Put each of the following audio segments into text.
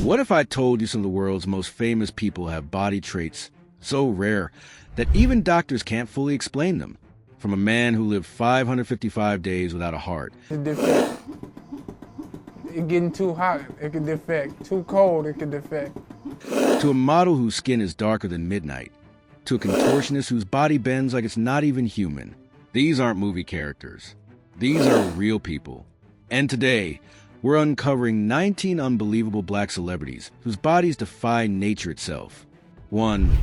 What if I told you some of the world's most famous people have body traits so rare that even doctors can't fully explain them? From a man who lived 555 days without a heart. It defect. It getting too hot, it can defect. Too cold, it can defect. To a model whose skin is darker than midnight. To a contortionist whose body bends like it's not even human. These aren't movie characters. These are real people. And today, we're uncovering 19 unbelievable black celebrities whose bodies defy nature itself. 1.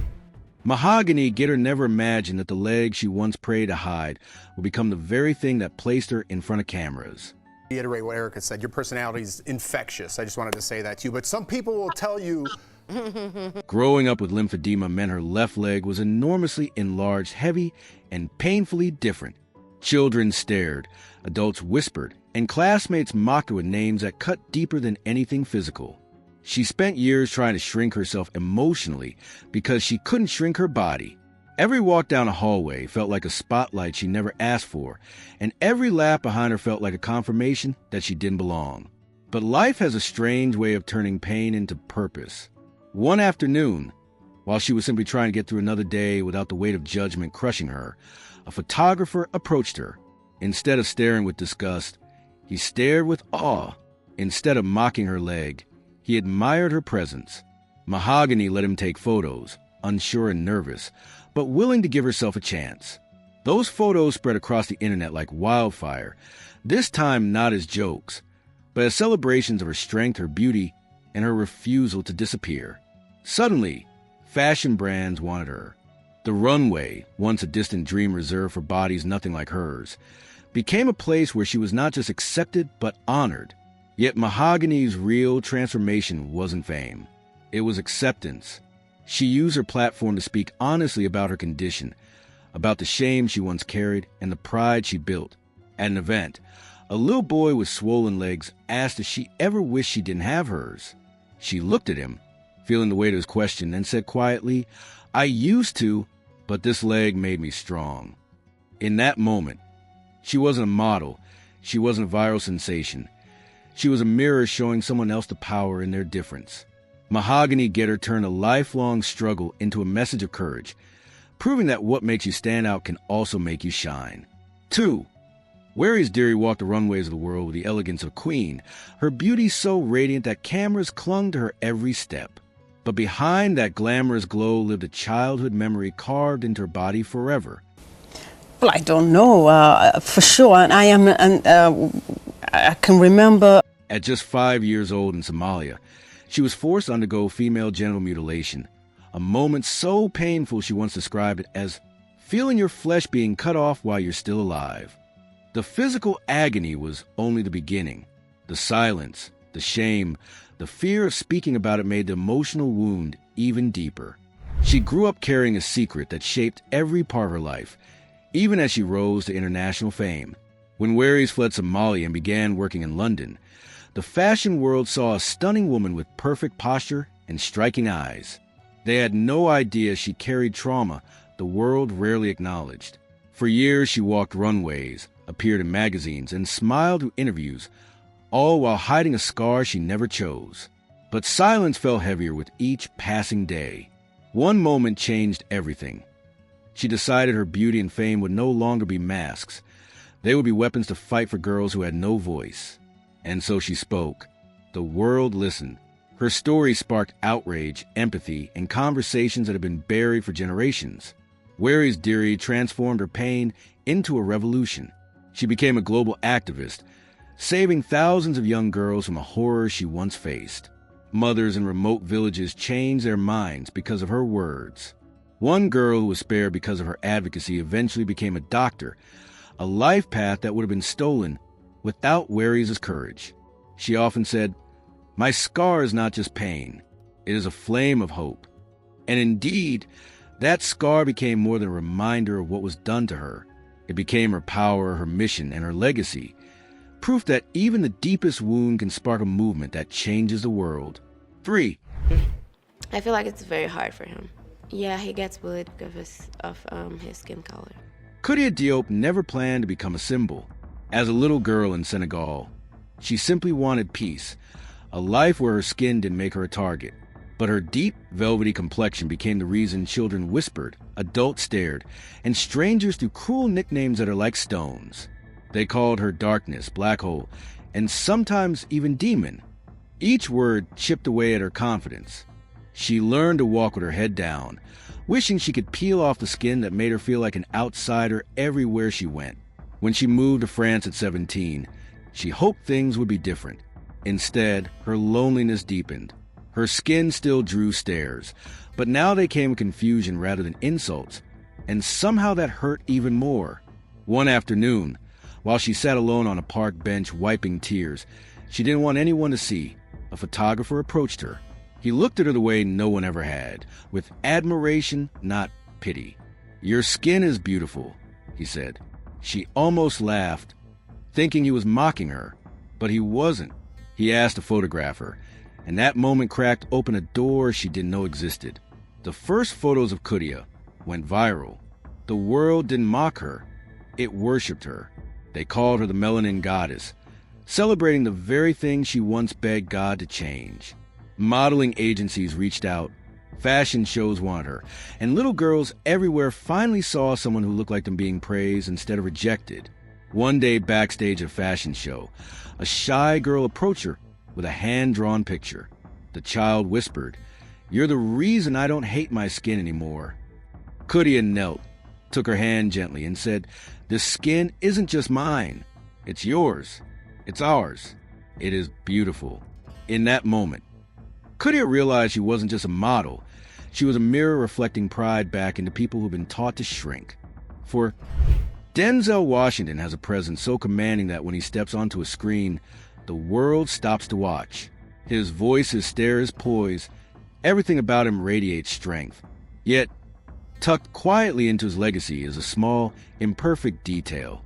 Mahogany Gitter never imagined that the leg she once prayed to hide would become the very thing that placed her in front of cameras. Reiterate what Erica said, your personality is infectious. I just wanted to say that to you, but some people will tell you. Growing up with lymphedema meant her left leg was enormously enlarged, heavy, and painfully different. Children stared, adults whispered, and classmates mocked her with names that cut deeper than anything physical. She spent years trying to shrink herself emotionally because she couldn't shrink her body. Every walk down a hallway felt like a spotlight she never asked for, and every laugh behind her felt like a confirmation that she didn't belong. But life has a strange way of turning pain into purpose. One afternoon, while she was simply trying to get through another day without the weight of judgment crushing her, a photographer approached her. Instead of staring with disgust, he stared with awe. Instead of mocking her leg, he admired her presence. Mahogany let him take photos, unsure and nervous, but willing to give herself a chance. Those photos spread across the internet like wildfire, this time not as jokes, but as celebrations of her strength, her beauty, and her refusal to disappear. Suddenly, fashion brands wanted her. The runway, once a distant dream reserved for bodies nothing like hers, became a place where she was not just accepted but honored. Yet Mahogany's real transformation wasn't fame. It was acceptance. She used her platform to speak honestly about her condition, about the shame she once carried and the pride she built. At an event, a little boy with swollen legs asked if she ever wished she didn't have hers. She looked at him, feeling the weight of his question, and said quietly, "I used to, but this leg made me strong." In that moment, she wasn't a model. She wasn't a viral sensation. She was a mirror showing someone else the power in their difference. Mahogany Gitter turned a lifelong struggle into a message of courage, proving that what makes you stand out can also make you shine. 2. Waris Dirie walked the runways of the world with the elegance of a queen, her beauty so radiant that cameras clung to her every step. But behind that glamorous glow lived a childhood memory carved into her body forever. Well, I don't know for sure, and I can remember. At just 5 years old in Somalia, she was forced to undergo female genital mutilation, a moment so painful she once described it as feeling your flesh being cut off while you're still alive. The physical agony was only the beginning. The silence, the shame, the fear of speaking about it made the emotional wound even deeper. She grew up carrying a secret that shaped every part of her life, even as she rose to international fame. When Waris fled Somalia and began working in London, the fashion world saw a stunning woman with perfect posture and striking eyes. They had no idea she carried trauma the world rarely acknowledged. For years she walked runways, appeared in magazines, and smiled through interviews, all while hiding a scar she never chose. But silence fell heavier with each passing day. One moment changed everything. She decided her beauty and fame would no longer be masks. They would be weapons to fight for girls who had no voice. And so she spoke. The world listened. Her story sparked outrage, empathy, and conversations that had been buried for generations. Waris Dirie transformed her pain into a revolution. She became a global activist, saving thousands of young girls from a horror she once faced. Mothers in remote villages changed their minds because of her words. One girl who was spared because of her advocacy eventually became a doctor, a life path that would have been stolen without Waris' courage. She often said, "My scar is not just pain, it is a flame of hope." And indeed, that scar became more than a reminder of what was done to her. It became her power, her mission, and her legacy, proof that even the deepest wound can spark a movement that changes the world. 3. I feel like it's very hard for him. Yeah, he gets bullied because of his skin color. Koudia Diop never planned to become a symbol. As a little girl in Senegal, she simply wanted peace, a life where her skin didn't make her a target. But her deep, velvety complexion became the reason children whispered, adults stared, and strangers threw cruel nicknames at her like stones. They called her darkness, black hole, and sometimes even demon. Each word chipped away at her confidence. She learned to walk with her head down, wishing she could peel off the skin that made her feel like an outsider everywhere she went. When she moved to France at 17, she hoped things would be different. Instead, her loneliness deepened. Her skin still drew stares, but now they came with confusion rather than insults, and somehow that hurt even more. One afternoon, while she sat alone on a park bench wiping tears, she didn't want anyone to see. A photographer approached her. He looked at her the way no one ever had, with admiration, not pity. "Your skin is beautiful," he said. She almost laughed, thinking he was mocking her, but he wasn't. He asked to photograph her, and that moment cracked open a door she didn't know existed. The first photos of Kudia went viral. The world didn't mock her, it worshipped her. They called her the Melanin Goddess, celebrating the very thing she once begged God to change. Modeling agencies reached out, fashion shows wanted her, and little girls everywhere finally saw someone who looked like them being praised instead of rejected. One day backstage at a fashion show, a shy girl approached her with a hand-drawn picture. The child whispered, "You're the reason I don't hate my skin anymore." Kudia knelt, took her hand gently, and said, "This skin isn't just mine. It's yours. It's ours. It is beautiful." In that moment, Kudia realized she wasn't just a model. She was a mirror reflecting pride back into people who've been taught to shrink. For Denzel Washington has a presence so commanding that when he steps onto a screen, the world stops to watch. His voice, his stare, his poise, everything about him radiates strength. Yet, tucked quietly into his legacy is a small, imperfect detail.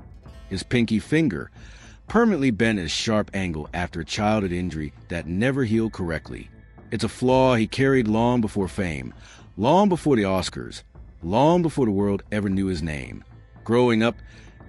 His pinky finger, permanently bent at a sharp angle after a childhood injury that never healed correctly. It's a flaw he carried long before fame, long before the Oscars, long before the world ever knew his name. Growing up,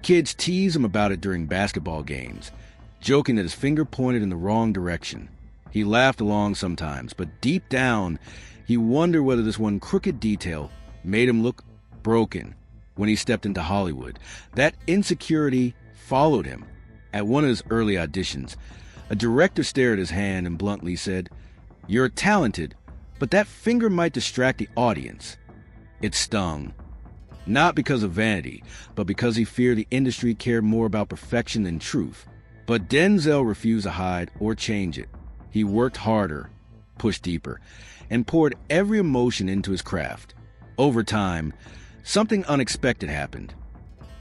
kids teased him about it during basketball games, joking that his finger pointed in the wrong direction. He laughed along sometimes, but deep down, he wondered whether this one crooked detail made him look broken. When he stepped into Hollywood, that insecurity followed him. At one of his early auditions, a director stared at his hand and bluntly said, "You're talented, but that finger might distract the audience." It stung. Not because of vanity, but because he feared the industry cared more about perfection than truth. But Denzel refused to hide or change it. He worked harder, pushed deeper, and poured every emotion into his craft. Over time, something unexpected happened.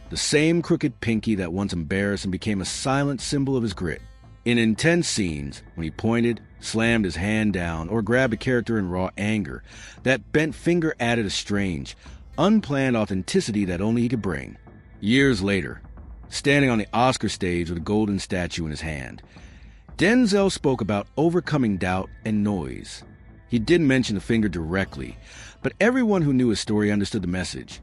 The same crooked pinky that once embarrassed him became a silent symbol of his grit. In intense scenes, when he pointed, slammed his hand down, or grabbed a character in raw anger, that bent finger added a strange, unplanned authenticity that only he could bring. Years later, standing on the Oscar stage with a golden statue in his hand, Denzel spoke about overcoming doubt and noise. He didn't mention the finger directly, but everyone who knew his story understood the message.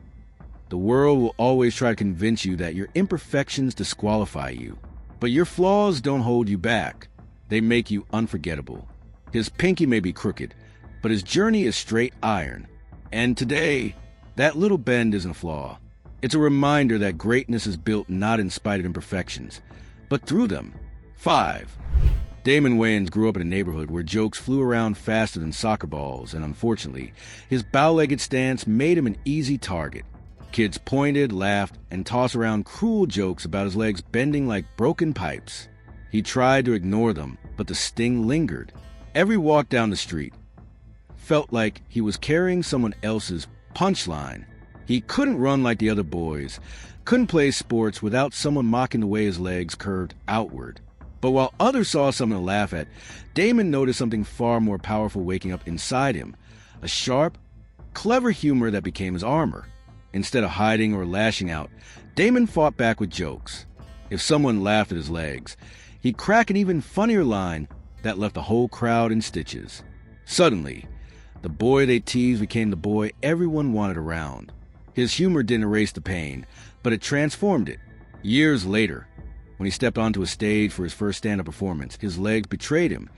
The world will always try to convince you that your imperfections disqualify you, but your flaws don't hold you back. They make you unforgettable. His pinky may be crooked, but his journey is straight iron. And today, that little bend isn't a flaw. It's a reminder that greatness is built not in spite of imperfections, but through them. 5. Damon Wayans grew up in a neighborhood where jokes flew around faster than soccer balls, and unfortunately, his bow-legged stance made him an easy target. Kids pointed, laughed, and tossed around cruel jokes about his legs bending like broken pipes. He tried to ignore them, but the sting lingered. Every walk down the street felt like he was carrying someone else's punchline. He couldn't run like the other boys, couldn't play sports without someone mocking the way his legs curved outward. But while others saw something to laugh at, Damon noticed something far more powerful waking up inside him, a sharp, clever humor that became his armor. Instead of hiding or lashing out, Damon fought back with jokes. If someone laughed at his legs, he'd crack an even funnier line that left the whole crowd in stitches. Suddenly, the boy they teased became the boy everyone wanted around. His humor didn't erase the pain, but it transformed it. Years later, when he stepped onto a stage for his first stand-up performance, his legs betrayed him.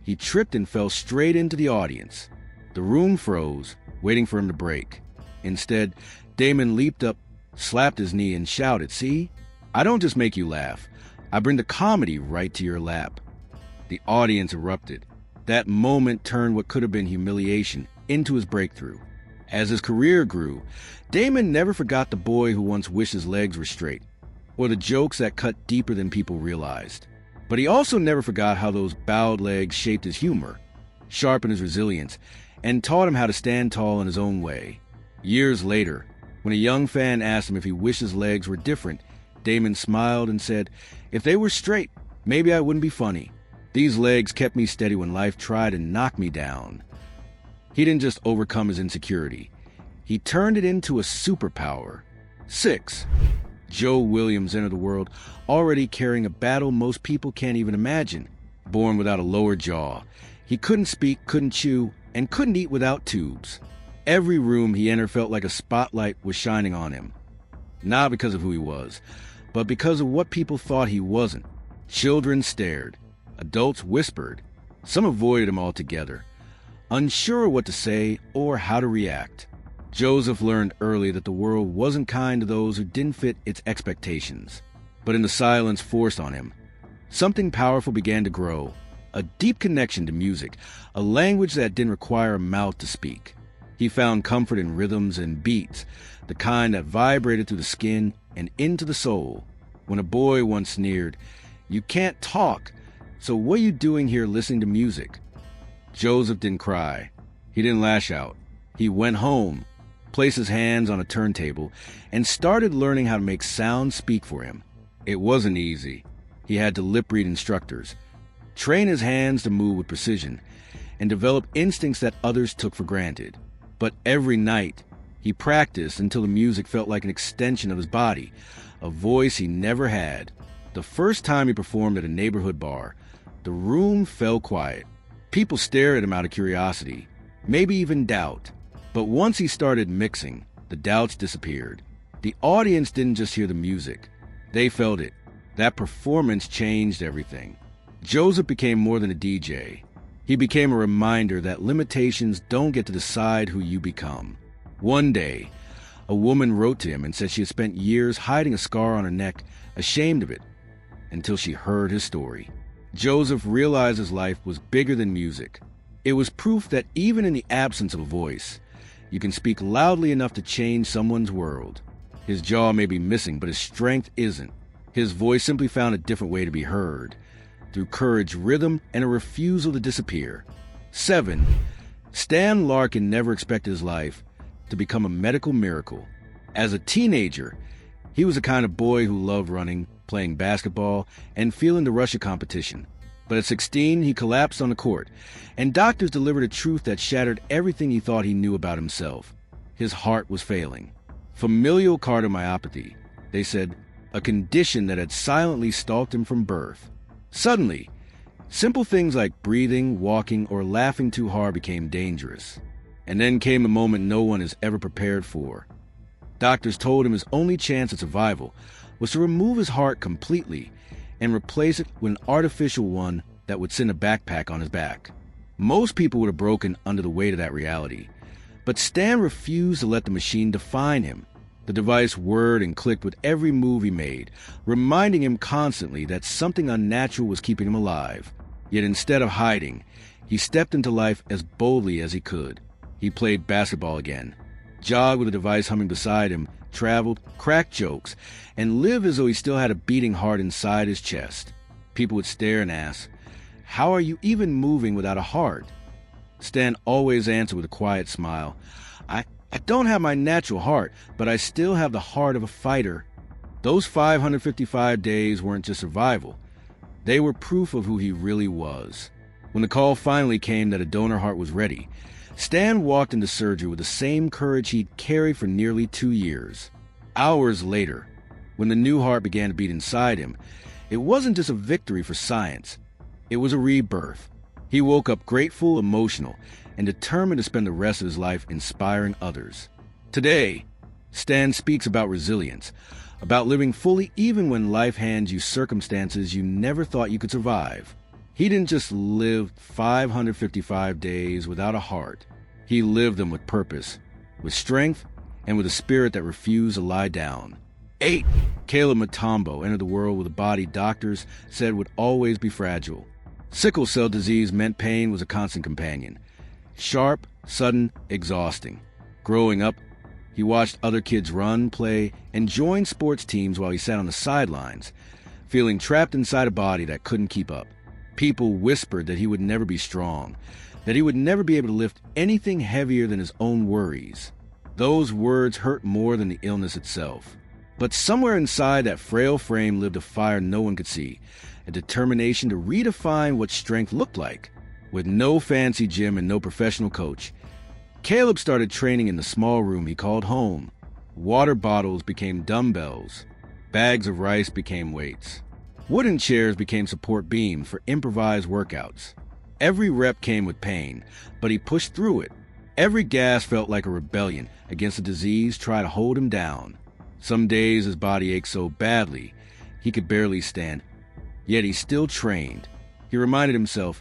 He tripped and fell straight into the audience. The room froze, waiting for him to break. Instead, Damon leaped up, slapped his knee, and shouted, "See? I don't just make you laugh. I bring the comedy right to your lap." The audience erupted. That moment turned what could have been humiliation into his breakthrough. As his career grew, Damon never forgot the boy who once wished his legs were straight, or the jokes that cut deeper than people realized. But he also never forgot how those bowed legs shaped his humor, sharpened his resilience, and taught him how to stand tall in his own way. Years later, when a young fan asked him if he wished his legs were different, Damon smiled and said, "If they were straight, maybe I wouldn't be funny. These legs kept me steady when life tried to knock me down." He didn't just overcome his insecurity. He turned it into a superpower. 6. Joe Williams entered the world already carrying a battle most people can't even imagine. Born without a lower jaw, he couldn't speak, couldn't chew, and couldn't eat without tubes. Every room he entered felt like a spotlight was shining on him. Not because of who he was, but because of what people thought he wasn't. Children stared. Adults whispered. Some avoided him altogether, unsure what to say or how to react. Joseph learned early that the world wasn't kind to those who didn't fit its expectations. But in the silence forced on him, something powerful began to grow. A deep connection to music, a language that didn't require a mouth to speak. He found comfort in rhythms and beats, the kind that vibrated through the skin and into the soul. When a boy once sneered, "You can't talk, so what are you doing here listening to music?" Joseph didn't cry. He didn't lash out. He went home, placed his hands on a turntable, and started learning how to make sound speak for him. It wasn't easy. He had to lip-read instructors, train his hands to move with precision, and develop instincts that others took for granted. But every night, he practiced until the music felt like an extension of his body, a voice he never had. The first time he performed at a neighborhood bar, the room fell quiet. People stared at him out of curiosity, maybe even doubt. But once he started mixing, the doubts disappeared. The audience didn't just hear the music. They felt it. That performance changed everything. Joseph became more than a DJ. He became a reminder that limitations don't get to decide who you become. One day, a woman wrote to him and said she had spent years hiding a scar on her neck, ashamed of it, until she heard his story. Joseph realized his life was bigger than music. It was proof that even in the absence of a voice, you can speak loudly enough to change someone's world. His jaw may be missing, but his strength isn't. His voice simply found a different way to be heard, through courage, rhythm, and a refusal to disappear. 7. Stan Larkin never expected his life to become a medical miracle. As a teenager, he was the kind of boy who loved running, playing basketball, and feeling the rush of competition. But at 16, he collapsed on the court, and doctors delivered a truth that shattered everything he thought he knew about himself. His heart was failing. Familial cardiomyopathy, they said, a condition that had silently stalked him from birth. Suddenly, simple things like breathing, walking, or laughing too hard became dangerous. And then came a moment no one is ever prepared for. Doctors told him his only chance at survival was to remove his heart completely and replace it with an artificial one that would send a backpack on his back. Most people would have broken under the weight of that reality. But Stan refused to let the machine define him. The device whirred and clicked with every move he made, reminding him constantly that something unnatural was keeping him alive. Yet instead of hiding, he stepped into life as boldly as he could. He played basketball again, jogged with the device humming beside him, traveled, cracked jokes, and lived as though he still had a beating heart inside his chest. People would stare and ask, "How are you even moving without a heart?" Stan always answered with a quiet smile, I don't have my natural heart, but I still have the heart of a fighter." Those 555 days weren't just survival. They were proof of who he really was. When the call finally came that a donor heart was ready, Stan walked into surgery with the same courage he'd carried for nearly 2 years. Hours later, when the new heart began to beat inside him, it wasn't just a victory for science. It was a rebirth. He woke up grateful, emotional, and determined to spend the rest of his life inspiring others. Today, Stan speaks about resilience, about living fully even when life hands you circumstances you never thought you could survive. He didn't just live 555 days without a heart. He lived them with purpose, with strength, and with a spirit that refused to lie down. 8. Caleb Mutombo entered the world with a body doctors said would always be fragile. Sickle cell disease meant pain was a constant companion. Sharp, sudden, exhausting. Growing up, he watched other kids run, play, and join sports teams while he sat on the sidelines, feeling trapped inside a body that couldn't keep up. People whispered that he would never be strong, that he would never be able to lift anything heavier than his own worries. Those words hurt more than the illness itself. But somewhere inside that frail frame lived a fire no one could see, a determination to redefine what strength looked like. With no fancy gym and no professional coach, Caleb started training in the small room he called home. Water bottles became dumbbells. Bags of rice became weights. Wooden chairs became support beams for improvised workouts. Every rep came with pain, but he pushed through it. Every gas felt like a rebellion against a disease trying to hold him down. Some days his body ached so badly he could barely stand, yet he still trained. He reminded himself,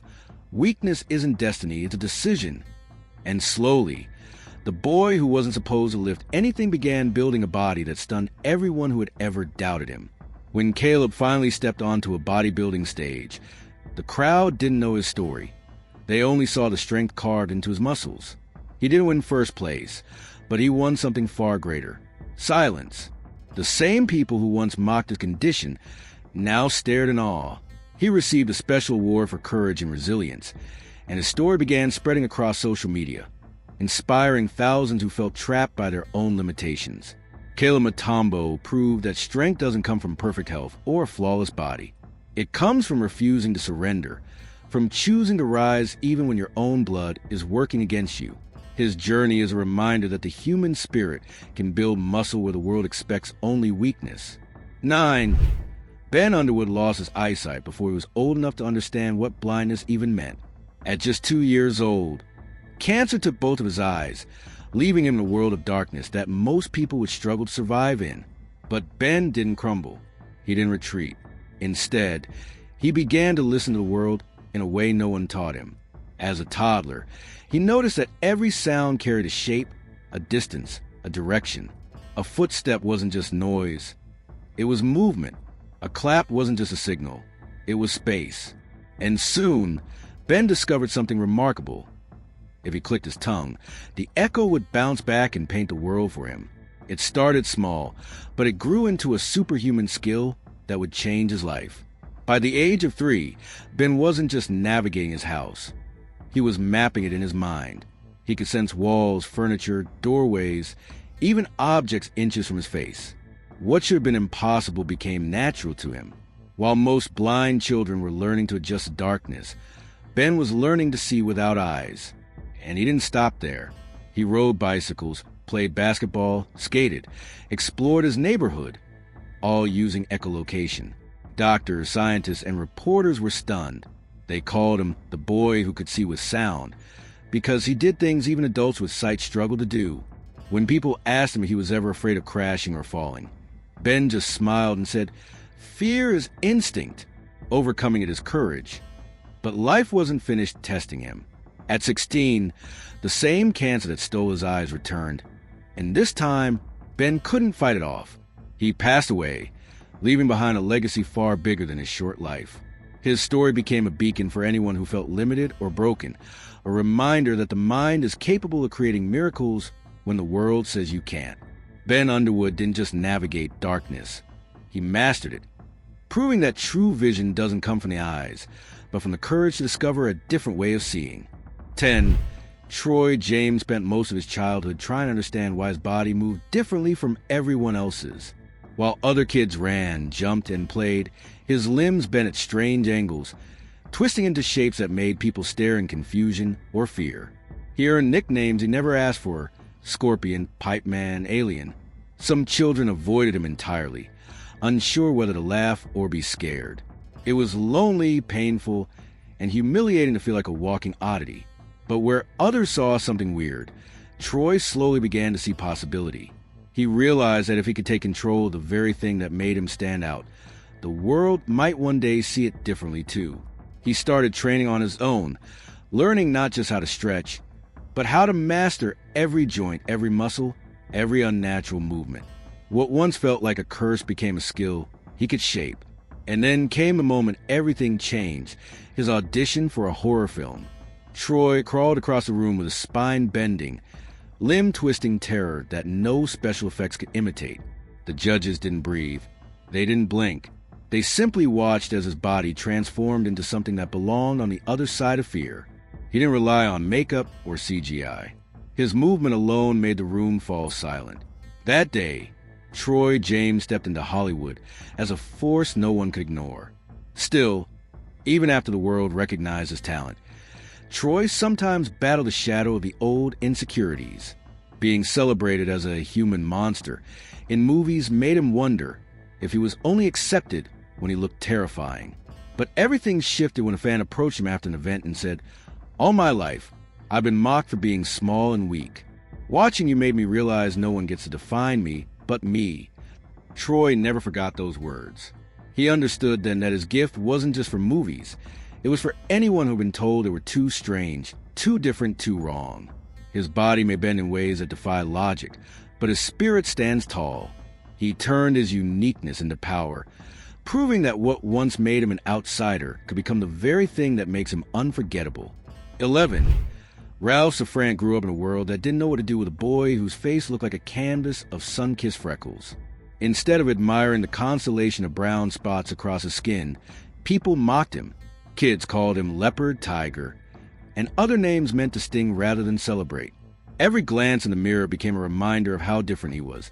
weakness isn't destiny, it's a decision. And slowly, the boy who wasn't supposed to lift anything began building a body that stunned everyone who had ever doubted him. When Caleb finally stepped onto a bodybuilding stage, the crowd didn't know his story. They only saw the strength carved into his muscles. He didn't win first place, but he won something far greater. Silence. The same people who once mocked his condition now stared in awe. He received a special award for courage and resilience, and his story began spreading across social media, inspiring thousands who felt trapped by their own limitations. Caleb Mutombo proved that strength doesn't come from perfect health or a flawless body. It comes from refusing to surrender, from choosing to rise even when your own blood is working against you. His journey is a reminder that the human spirit can build muscle where the world expects only weakness. 9. Ben Underwood lost his eyesight before he was old enough to understand what blindness even meant. At just 2 years old, cancer took both of his eyes, leaving him in a world of darkness that most people would struggle to survive in. But Ben didn't crumble. He didn't retreat. Instead, he began to listen to the world in a way no one taught him. As a toddler, he noticed that every sound carried a shape, a distance, a direction. A footstep wasn't just noise. It was movement. A clap wasn't just a signal. It was space. And soon, Ben discovered something remarkable. If he clicked his tongue, the echo would bounce back and paint the world for him. It started small, but it grew into a superhuman skill that would change his life. By the age of 3, Ben wasn't just navigating his house. He was mapping it in his mind. He could sense walls, furniture, doorways, even objects inches from his face. What should have been impossible became natural to him. While most blind children were learning to adjust to darkness, Ben was learning to see without eyes. And he didn't stop there. He rode bicycles, played basketball, skated, explored his neighborhood, all using echolocation. Doctors, scientists, and reporters were stunned. They called him the boy who could see with sound, because he did things even adults with sight struggled to do. When people asked him if he was ever afraid of crashing or falling, Ben just smiled and said, "Fear is instinct. Overcoming it is courage." But life wasn't finished testing him. At 16, the same cancer that stole his eyes returned, and this time, Ben couldn't fight it off. He passed away, leaving behind a legacy far bigger than his short life. His story became a beacon for anyone who felt limited or broken, a reminder that the mind is capable of creating miracles when the world says you can't. Ben Underwood didn't just navigate darkness. He mastered it, proving that true vision doesn't come from the eyes, but from the courage to discover a different way of seeing. 10. Troy James spent most of his childhood trying to understand why his body moved differently from everyone else's. While other kids ran, jumped, and played, his limbs bent at strange angles, twisting into shapes that made people stare in confusion or fear. He earned nicknames he never asked for: Scorpion, Pipe Man, Alien. Some children avoided him entirely, unsure whether to laugh or be scared. It was lonely, painful, and humiliating to feel like a walking oddity. But where others saw something weird, Troy slowly began to see possibility. He realized that if he could take control of the very thing that made him stand out, the world might one day see it differently too. He He started training on his own, learning not just how to stretch, but how to master every joint, every muscle, every unnatural movement. What once felt like a curse became a skill he could shape. And then came the moment everything changed, his audition for a horror film. Troy crawled across the room with a spine-bending, limb-twisting terror that no special effects could imitate. The judges didn't breathe. They didn't blink. They simply watched as his body transformed into something that belonged on the other side of fear. He didn't rely on makeup or CGI. His movement alone made the room fall silent. That day, Troy James stepped into Hollywood as a force no one could ignore. Still, even after the world recognized his talent, Troy sometimes battled the shadow of the old insecurities. Being celebrated as a human monster in movies made him wonder if he was only accepted when he looked terrifying. But everything shifted when a fan approached him after an event and said, "All my life, I've been mocked for being small and weak. Watching you made me realize no one gets to define me but me." Troy never forgot those words. He understood then that his gift wasn't just for movies. It was for anyone who'd been told they were too strange, too different, too wrong. His body may bend in ways that defy logic, but his spirit stands tall. He turned his uniqueness into power, proving that what once made him an outsider could become the very thing that makes him unforgettable. 11. Ralph Safran grew up in a world that didn't know what to do with a boy whose face looked like a canvas of sun-kissed freckles. Instead of admiring the constellation of brown spots across his skin, people mocked him. Kids called him Leopard Tiger, and other names meant to sting rather than celebrate. Every glance in the mirror became a reminder of how different he was,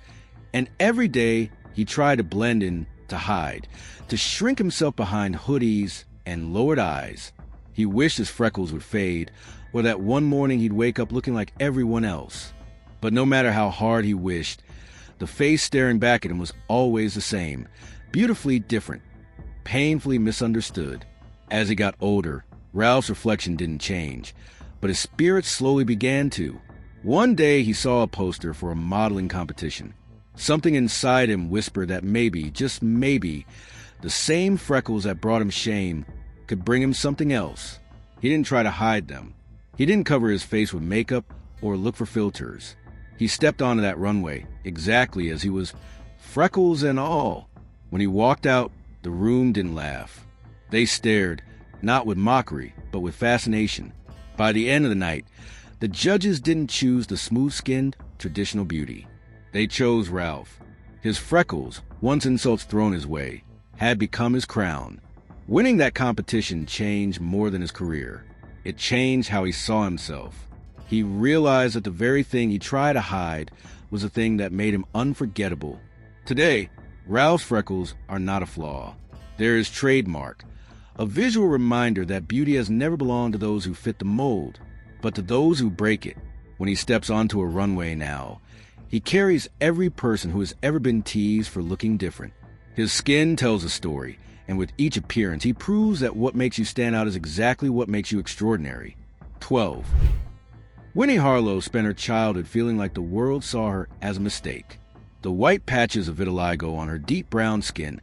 and every day he tried to blend in, to hide, to shrink himself behind hoodies and lowered eyes. He wished his freckles would fade, or that one morning he'd wake up looking like everyone else. But no matter how hard he wished, the face staring back at him was always the same, beautifully different, painfully misunderstood. As he got older, Ralph's reflection didn't change, but his spirit slowly began to. One day he saw a poster for a modeling competition. Something inside him whispered that maybe, just maybe, the same freckles that brought him shame could bring him something else. He didn't try to hide them. He didn't cover his face with makeup or look for filters. He stepped onto that runway exactly as he was, freckles and all. When he walked out, the room didn't laugh. They stared, not with mockery, but with fascination. By the end of the night, the judges didn't choose the smooth-skinned, traditional beauty. They chose Ralph. His freckles, once insults thrown his way, had become his crown. Winning that competition changed more than his career. It changed how he saw himself. He realized that the very thing he tried to hide was the thing that made him unforgettable. Today, Ralph's freckles are not a flaw. They're his trademark, a visual reminder that beauty has never belonged to those who fit the mold, but to those who break it. When he steps onto a runway now, he carries every person who has ever been teased for looking different. His skin tells a story, and with each appearance, he proves that what makes you stand out is exactly what makes you extraordinary. 12. Winnie Harlow spent her childhood feeling like the world saw her as a mistake. The white patches of vitiligo on her deep brown skin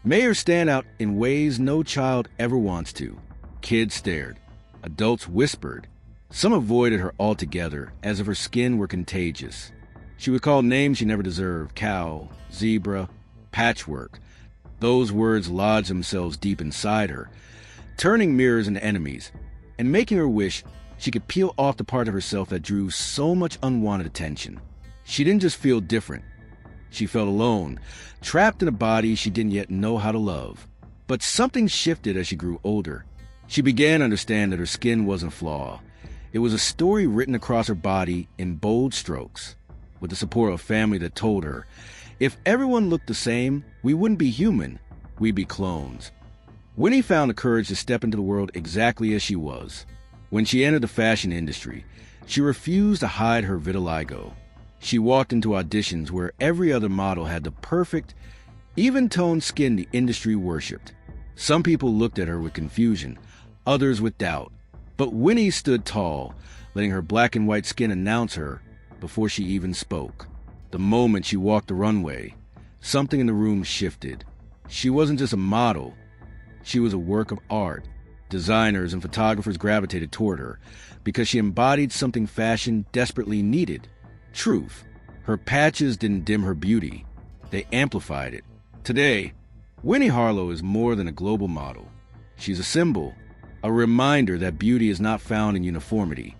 made her stand out in ways no child ever wants to. Kids stared. Adults whispered. Some avoided her altogether, as if her skin were contagious. She would call names she never deserved: cow, zebra, patchwork. Those words lodged themselves deep inside her, turning mirrors into enemies, and making her wish she could peel off the part of herself that drew so much unwanted attention. She didn't just feel different. She felt alone, trapped in a body she didn't yet know how to love. But something shifted as she grew older. She began to understand that her skin wasn't a flaw. It was a story written across her body in bold strokes. With the support of a family that told her, if everyone looked the same, we wouldn't be human, we'd be clones. Winnie found the courage to step into the world exactly as she was. When she entered the fashion industry, she refused to hide her vitiligo. She walked into auditions where every other model had the perfect, even-toned skin the industry worshipped. Some people looked at her with confusion, others with doubt. But Winnie stood tall, letting her black and white skin announce her before she even spoke. The moment she walked the runway, something in the room shifted. She wasn't just a model. She was a work of art. Designers and photographers gravitated toward her because she embodied something fashion desperately needed: truth. Her patches didn't dim her beauty. They amplified it. Today, Winnie Harlow is more than a global model. She's a symbol, a reminder that beauty is not found in uniformity,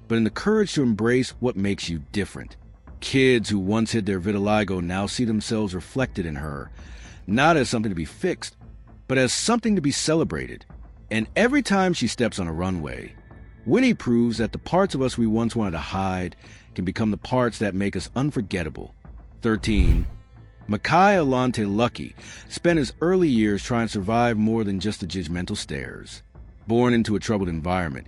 but in the courage to embrace what makes you different. Kids who once hid their vitiligo now see themselves reflected in her, not as something to be fixed, but as something to be celebrated. And every time she steps on a runway, Winnie proves that the parts of us we once wanted to hide can become the parts that make us unforgettable. 13. Mekhi Alonte Lucky spent his early years trying to survive more than just the judgmental stares. Born into a troubled environment,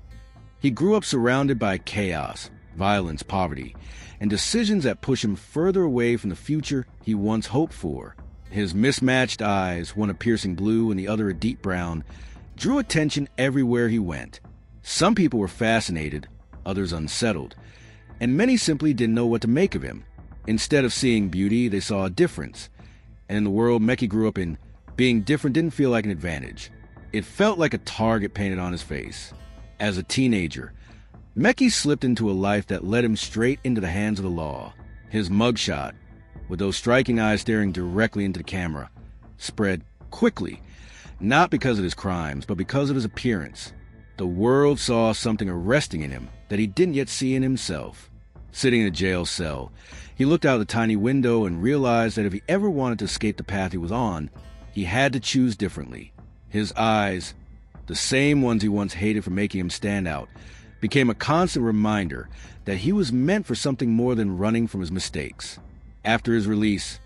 he grew up surrounded by chaos, violence, poverty, and decisions that push him further away from the future he once hoped for. His mismatched eyes, one a piercing blue and the other a deep brown, drew attention everywhere he went. Some people were fascinated, others unsettled, and many simply didn't know what to make of him. Instead of seeing beauty, they saw a difference. And in the world Mekhi grew up in, being different didn't feel like an advantage. It felt like a target painted on his face. As a teenager, Mekhi slipped into a life that led him straight into the hands of the law. His mugshot, with those striking eyes staring directly into the camera, spread quickly, not because of his crimes, but because of his appearance. The world saw something arresting in him that he didn't yet see in himself. Sitting in a jail cell, he looked out the tiny window and realized that if he ever wanted to escape the path he was on, he had to choose differently. His eyes, the same ones he once hated for making him stand out, became a constant reminder that he was meant for something more than running from his mistakes. After his release,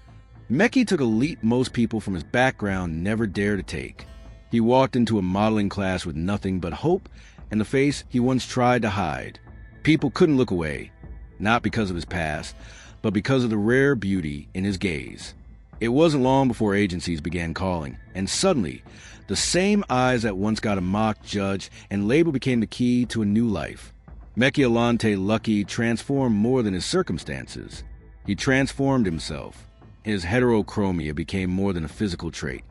Mekhi took a leap most people from his background never dare to take. He walked into a modeling class with nothing but hope and the face he once tried to hide. People couldn't look away, not because of his past, but because of the rare beauty in his gaze. It wasn't long before agencies began calling, and suddenly, the same eyes that once got him mocked, judged, and labeled became the key to a new life. Mekhi Alonte Lucky transformed more than his circumstances. He transformed himself. His heterochromia became more than a physical trait.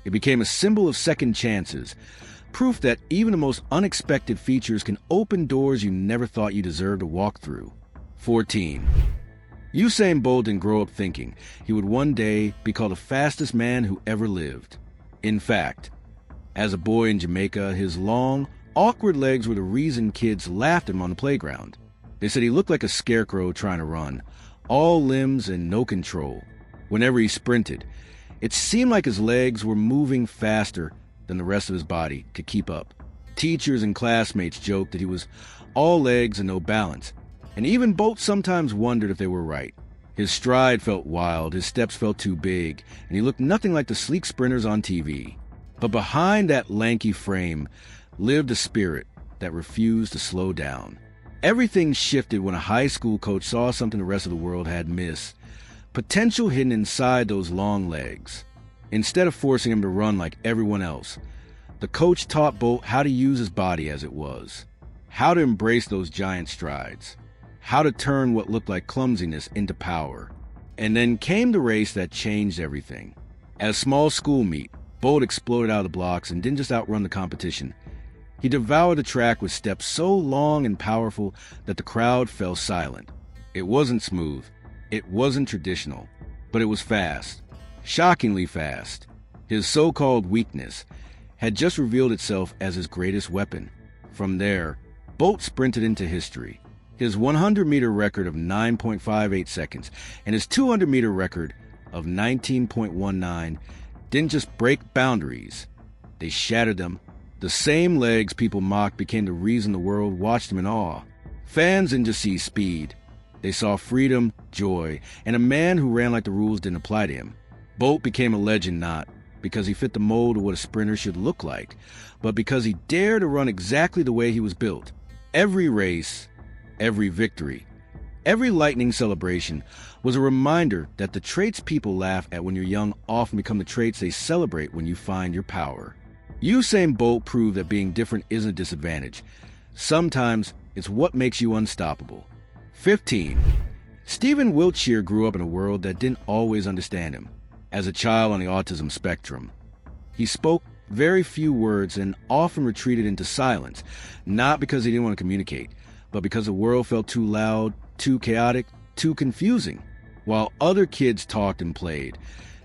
It became a symbol of second chances, proof that even the most unexpected features can open doors you never thought you deserved to walk through. 14. Usain Bolt didn't grow up thinking he would one day be called the fastest man who ever lived. In fact, as a boy in Jamaica, his long, awkward legs were the reason kids laughed at him on the playground. They said he looked like a scarecrow trying to run, all limbs and no control. Whenever he sprinted, it seemed like his legs were moving faster than the rest of his body could keep up. Teachers and classmates joked that he was all legs and no balance, and even Bolt sometimes wondered if they were right. His stride felt wild, his steps felt too big, and he looked nothing like the sleek sprinters on TV. But behind that lanky frame lived a spirit that refused to slow down. Everything shifted when a high school coach saw something the rest of the world had missed: potential hidden inside those long legs. Instead of forcing him to run like everyone else, the coach taught Bolt how to use his body as it was, how to embrace those giant strides, how to turn what looked like clumsiness into power. And then came the race that changed everything. At a small school meet, Bolt exploded out of the blocks and didn't just outrun the competition. He devoured the track with steps so long and powerful that the crowd fell silent. It wasn't smooth. It wasn't traditional. But it was fast. Shockingly fast. His so-called weakness had just revealed itself as his greatest weapon. From there, Bolt sprinted into history. His 100-meter record of 9.58 seconds and his 200-meter record of 19.19 didn't just break boundaries. They shattered them. The same legs people mocked became the reason the world watched him in awe. Fans didn't just see speed. They saw freedom, joy, and a man who ran like the rules didn't apply to him. Bolt became a legend not because he fit the mold of what a sprinter should look like, but because he dared to run exactly the way he was built. Every race, every victory, every lightning celebration was a reminder that the traits people laugh at when you're young often become the traits they celebrate when you find your power. Usain Bolt proved that being different isn't a disadvantage. Sometimes it's what makes you unstoppable. 15. Stephen Wiltshire grew up in a world that didn't always understand him. As a child on the autism spectrum, he spoke very few words, and often retreated into silence, not because he didn't want to communicate, but because the world felt too loud, too chaotic, too confusing. While other kids talked and played,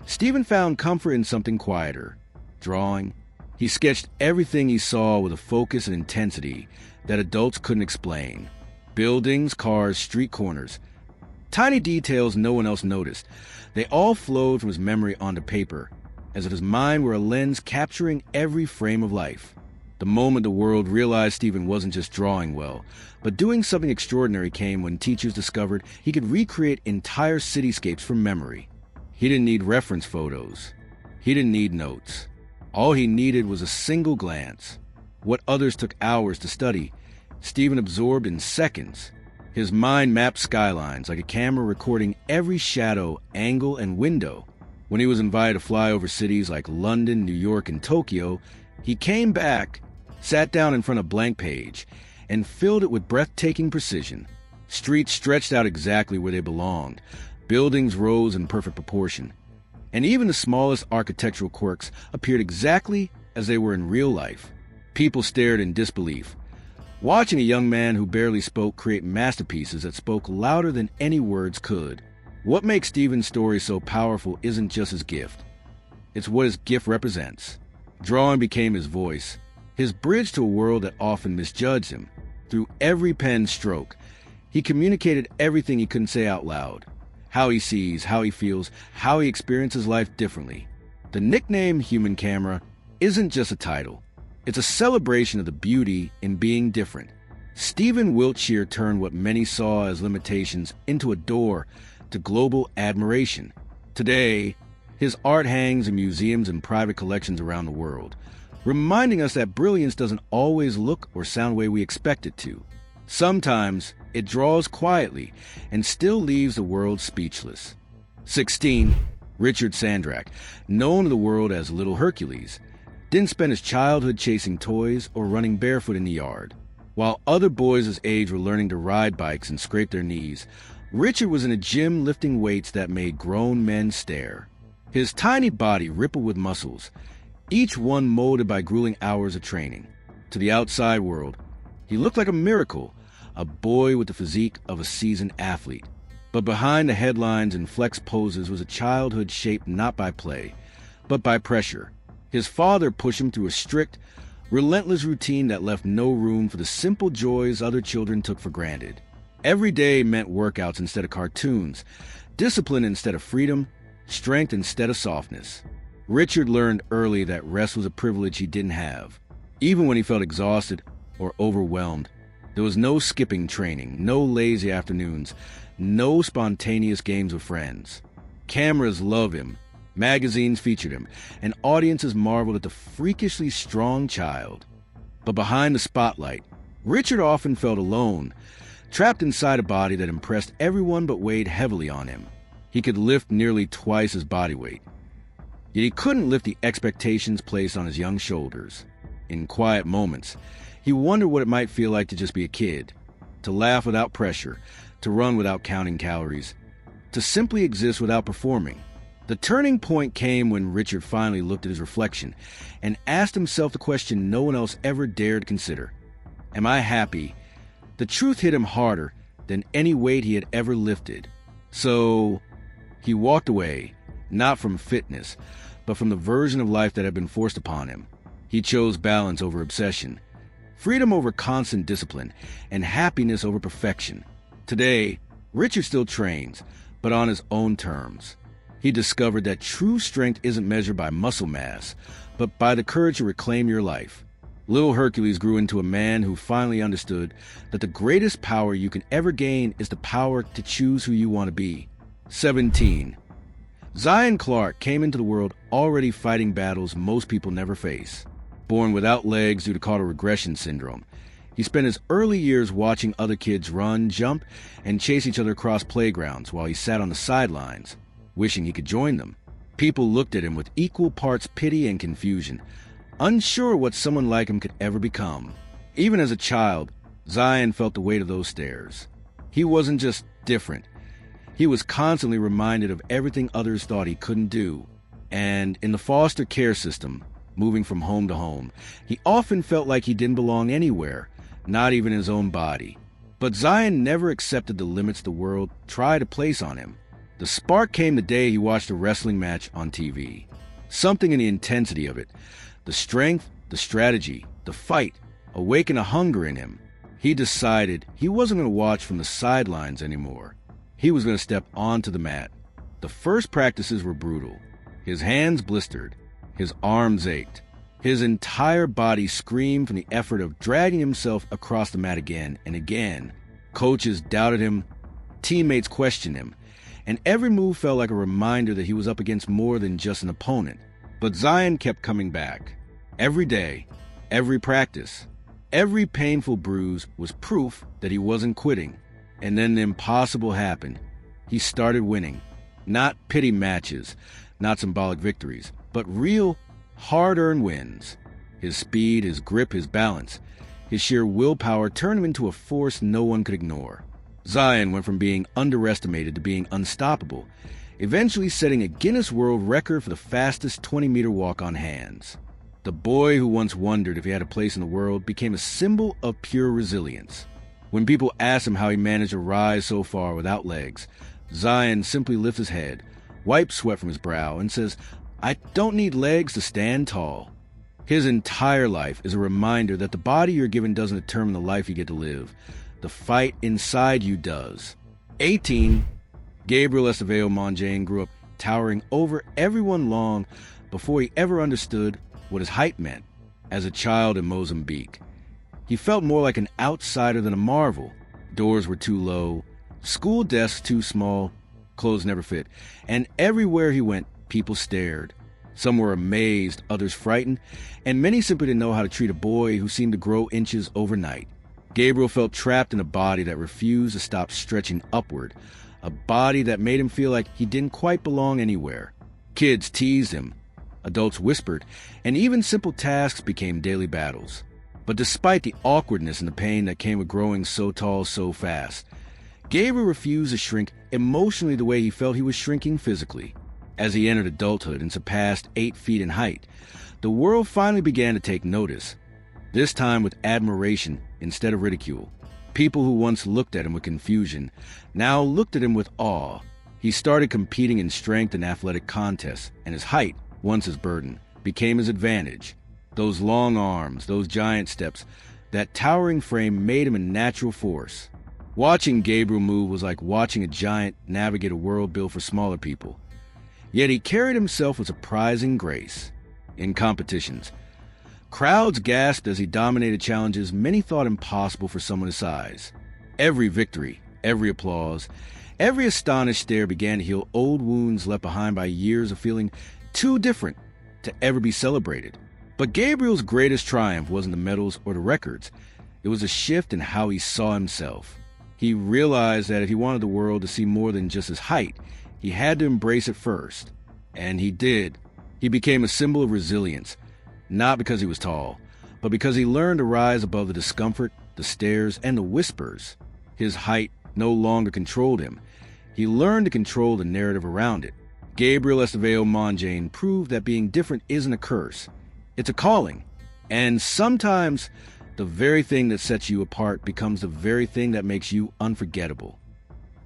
Stephen found comfort in something quieter: drawing. He sketched everything he saw with a focus and intensity that adults couldn't explain. Buildings, cars, street corners. Tiny details no one else noticed. They all flowed from his memory onto paper, as if his mind were a lens capturing every frame of life. The moment the world realized Stephen wasn't just drawing well, but doing something extraordinary came when teachers discovered he could recreate entire cityscapes from memory. He didn't need reference photos. He didn't need notes. All he needed was a single glance. What others took hours to study, Stephen absorbed in seconds. His mind mapped skylines like a camera recording every shadow, angle, and window. When he was invited to fly over cities like London, New York, and Tokyo, he came back, sat down in front of a blank page, and filled it with breathtaking precision. Streets stretched out exactly where they belonged. Buildings rose in perfect proportion. And even the smallest architectural quirks appeared exactly as they were in real life. People stared in disbelief, watching a young man who barely spoke create masterpieces that spoke louder than any words could. What makes Stephen's story so powerful isn't just his gift. It's what his gift represents. Drawing became his voice, his bridge to a world that often misjudged him. Through every pen stroke, he communicated everything he couldn't say out loud. How he sees, how he feels, how he experiences life differently. The nickname Human Camera isn't just a title. It's a celebration of the beauty in being different. Stephen Wiltshire turned what many saw as limitations into a door to global admiration. Today, his art hangs in museums and private collections around the world, reminding us that brilliance doesn't always look or sound the way we expect it to. Sometimes it draws quietly and still leaves the world speechless. 16. Richard Sandrak, known to the world as Little Hercules, didn't spend his childhood chasing toys or running barefoot in the yard. While other boys his age were learning to ride bikes and scrape their knees, Richard was in a gym lifting weights that made grown men stare. His tiny body rippled with muscles, each one molded by grueling hours of training. To the outside world, he looked like a miracle, a boy with the physique of a seasoned athlete. But behind the headlines and flex poses was a childhood shaped not by play, but by pressure. His father pushed him through a strict, relentless routine that left no room for the simple joys other children took for granted. Every day meant workouts instead of cartoons, discipline instead of freedom, strength instead of softness. Richard learned early that rest was a privilege he didn't have. Even when he felt exhausted or overwhelmed, there was no skipping training, no lazy afternoons, no spontaneous games with friends. Cameras loved him, magazines featured him, and audiences marveled at the freakishly strong child. But behind the spotlight, Richard often felt alone, trapped inside a body that impressed everyone but weighed heavily on him. He could lift nearly twice his body weight, yet he couldn't lift the expectations placed on his young shoulders. In quiet moments, he wondered what it might feel like to just be a kid, to laugh without pressure, to run without counting calories, to simply exist without performing. The turning point came when Richard finally looked at his reflection and asked himself the question no one else ever dared consider. Am I happy? The truth hit him harder than any weight he had ever lifted. So he walked away, not from fitness, but from the version of life that had been forced upon him. He chose balance over obsession, freedom over constant discipline, and happiness over perfection. Today, Richard still trains, but on his own terms. He discovered that true strength isn't measured by muscle mass, but by the courage to reclaim your life. Little Hercules grew into a man who finally understood that the greatest power you can ever gain is the power to choose who you want to be. 17. Zion Clark came into the world already fighting battles most people never face. Born without legs due to caudal regression syndrome, he spent his early years watching other kids run, jump, and chase each other across playgrounds while he sat on the sidelines, wishing he could join them. People looked at him with equal parts pity and confusion, unsure what someone like him could ever become. Even as a child, Zion felt the weight of those stares. He wasn't just different. He was constantly reminded of everything others thought he couldn't do. And in the foster care system, moving from home to home. He often felt like he didn't belong anywhere, not even in his own body. But Zion never accepted the limits the world tried to place on him. The spark came the day he watched a wrestling match on TV. Something in the intensity of it, the strength, the strategy, the fight, awakened a hunger in him. He decided he wasn't going to watch from the sidelines anymore. He was going to step onto the mat. The first practices were brutal. His hands blistered. His arms ached. His entire body screamed from the effort of dragging himself across the mat again and again. Coaches doubted him. Teammates questioned him. And every move felt like a reminder that he was up against more than just an opponent. But Zion kept coming back. Every day, every practice, every painful bruise was proof that he wasn't quitting. And then the impossible happened. He started winning. Not pity matches, not symbolic victories, but real, hard-earned wins. His speed, his grip, his balance, his sheer willpower turned him into a force no one could ignore. Zion went from being underestimated to being unstoppable, eventually setting a Guinness World Record for the fastest 20-meter walk on hands. The boy who once wondered if he had a place in the world became a symbol of pure resilience. When people asked him how he managed to rise so far without legs, Zion simply lifts his head, wipes sweat from his brow, and says, "I don't need legs to stand tall." His entire life is a reminder that the body you're given doesn't determine the life you get to live. The fight inside you does. 18, Gabriel Estevao Mondlane grew up towering over everyone long before he ever understood what his height meant. As a child in Mozambique, he felt more like an outsider than a marvel. Doors were too low, school desks too small, clothes never fit, and everywhere he went, people stared. Some were amazed, others frightened, and many simply didn't know how to treat a boy who seemed to grow inches overnight. Gabriel felt trapped in a body that refused to stop stretching upward, a body that made him feel like he didn't quite belong anywhere. Kids teased him, adults whispered, and even simple tasks became daily battles. But despite the awkwardness and the pain that came with growing so tall so fast, Gabriel refused to shrink emotionally the way he felt he was shrinking physically. As he entered adulthood and surpassed 8 feet in height, the world finally began to take notice, this time with admiration instead of ridicule. People who once looked at him with confusion now looked at him with awe. He started competing in strength and athletic contests, and his height, once his burden, became his advantage. Those long arms, those giant steps, that towering frame made him a natural force. Watching Gabriel move was like watching a giant navigate a world built for smaller people. Yet he carried himself with surprising grace. In competitions, crowds gasped as he dominated challenges many thought impossible for someone his size. Every victory, every applause, every astonished stare began to heal old wounds left behind by years of feeling too different to ever be celebrated. But Gabriel's greatest triumph wasn't the medals or the records. It was a shift in how he saw himself. He realized that if he wanted the world to see more than just his height, he had to embrace it first. And he did. He became a symbol of resilience, not because he was tall, but because he learned to rise above the discomfort, the stares, and the whispers. His height no longer controlled him. He learned to control the narrative around it. Gabriel Estevao Mondlane proved that being different isn't a curse. It's a calling. And sometimes the very thing that sets you apart becomes the very thing that makes you unforgettable.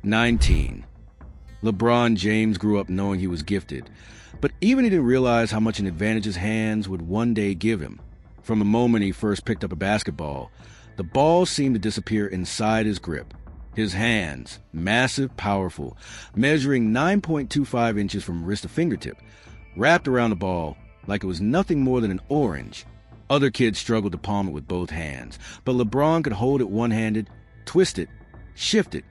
19. LeBron James grew up knowing he was gifted, but even he didn't realize how much an advantage his hands would one day give him. From the moment he first picked up a basketball, the ball seemed to disappear inside his grip. His hands, massive, powerful, measuring 9.25 inches from wrist to fingertip, wrapped around the ball like it was nothing more than an orange. Other kids struggled to palm it with both hands, but LeBron could hold it one-handed, twist it, shift it,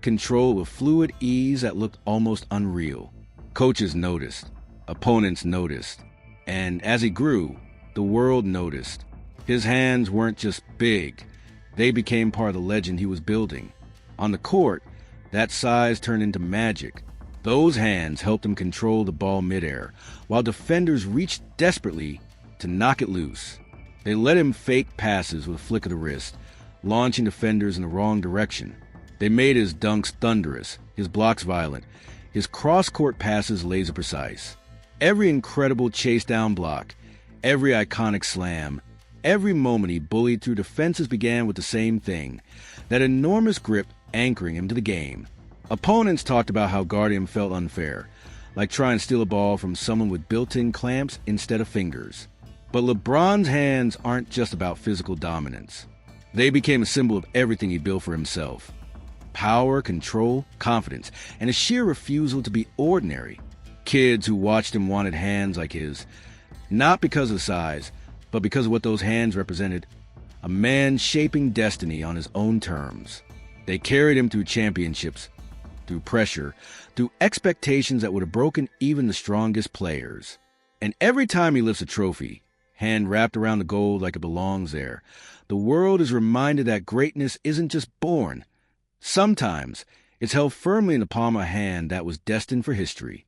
control with fluid ease that looked almost unreal. Coaches noticed, opponents noticed, and as he grew, the world noticed. His hands weren't just big, they became part of the legend he was building. On the court, that size turned into magic. Those hands helped him control the ball midair, while defenders reached desperately to knock it loose. They let him fake passes with a flick of the wrist, launching defenders in the wrong direction. They made his dunks thunderous, his blocks violent, his cross-court passes laser-precise. Every incredible chase-down block, Every iconic slam, every moment he bullied through defenses began with the same thing, that enormous grip anchoring him to the game. Opponents talked about how guarding him felt unfair, like trying to steal a ball from someone with built-in clamps instead of fingers. But LeBron's hands aren't just about physical dominance. They became a symbol of everything he built for himself. Power, control, confidence, and a sheer refusal to be ordinary. Kids who watched him wanted hands like his, not because of size, but because of what those hands represented. A man shaping destiny on his own terms. They carried him through championships, through pressure, through expectations that would have broken even the strongest players. And every time he lifts a trophy, hand wrapped around the gold like it belongs there, the world is reminded that greatness isn't just born. Sometimes it's held firmly in the palm of a hand that was destined for history.